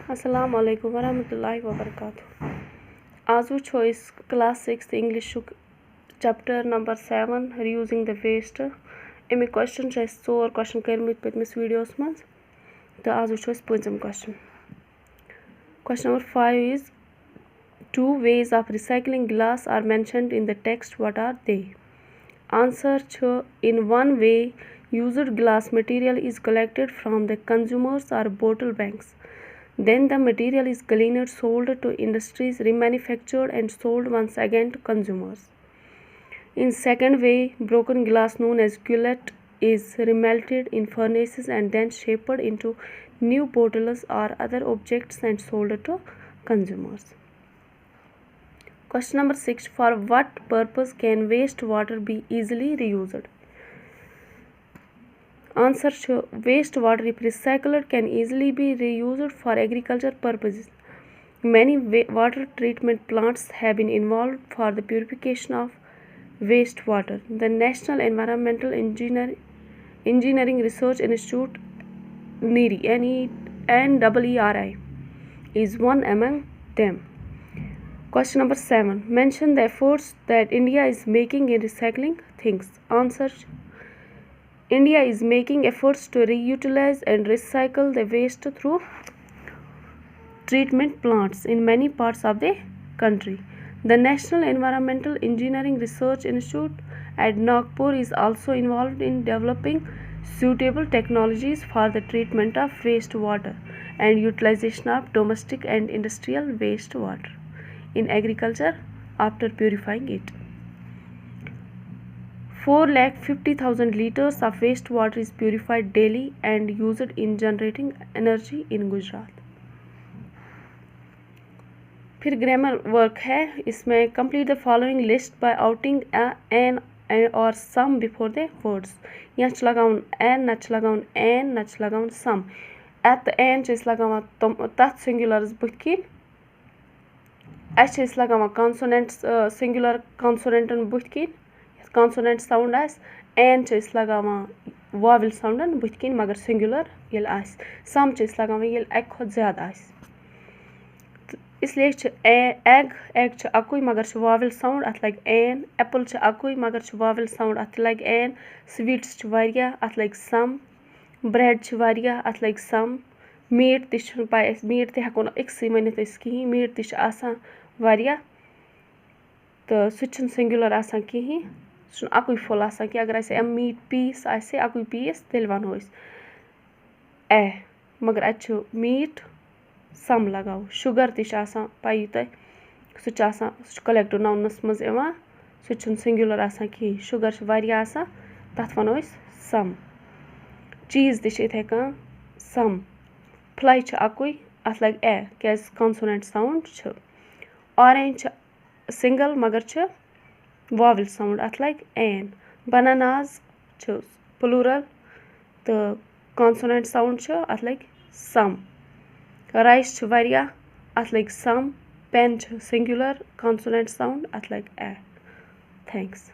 अस्सलामु अलैकुम वरहमतुल्लाहि वबरकातुहू। आज वो class 6 English chapter number 7 reusing the waste. अमिक क्वेश्चन 4 क्वेश्चन कर्मित पतमिस वीडियोस मज तो आज वो पंचम question. Question number 5 is 2 ways of recycling glass are mentioned in the text. What are they? Answer in one way used glass material is collected from the consumers or bottle banks. Then the material is cleaned, sold to industries, remanufactured and sold once again to consumers. In second way, broken glass known as cullet is remelted in furnaces and then shaped into new bottles or other objects and sold to consumers. Question number 6. For what purpose can wastewater be easily reused? Answer wastewater if recycled can easily be reused for agriculture purposes. Many water treatment plants have been involved for the purification of wastewater. The National Environmental Engineering Research Institute NEERI is one among them. Question number 7. Mention the efforts that India is making in recycling things. Answer. India is making efforts to reutilize and recycle the waste through treatment plants in many parts of the country. The National Environmental Engineering Research Institute at Nagpur is also involved in developing suitable technologies for the treatment of wastewater and utilization of domestic and industrial wastewater in agriculture after purifying it. 450,000 liters of wastewater is purified daily and used in generating energy in Gujarat. फिर grammar work है, इसमें complete the following list by adding an और some before the words. यहाँ लगावन N नच लगावन N नच लगावन सम। Eight N लगावन तथ सिंगुलर्स बुथ किन लगावन कॉन्सोनेंट्स सिंगुलर कॉन्सोनेंटन बुथ किन कॉन्सोनेंट साउंड एन लगावन वावल साउंडन बुथ किन मगर सिंगुलर ये सम लगावन ये एक खुद ज़्यादा इसलिए एग एग अकुई मगर वावल साउंड अत लग एन। एप्पल अकुई मगर वावल साउंड अत लग एन। स्वीट्स अत लग सम। ब्रेड अत लग सम। मीट तह पाई मीट तह हेको अक्सै वन कहीं मीट तह तो सह सिंगुलर कहीं सह अकुई फुल कि अगर एम मीट पीस अकुई पीस तेल वनो ए मगर अत मीट सम लगाओ। शुगर तह पाई तुह सह कलेक्टिव नाउनस मज सह सिंगुलर कहीं शुगर तथ वनो सम। चीज़ तह इथे सम। फ्लाई अकुई अत लग ए क्या कॉन्सोनेंट साउंड। ऑरेंज सिंगल मगर वावल साउंड अत लग एन। बनानाज प्लूरल तो कॉन्सोनेंट साउंड अत लग सम। राइस अत लग सम। पेन सिंगुलर कॉन्सोनेंट साउंड अत लग ए। थैंक्स।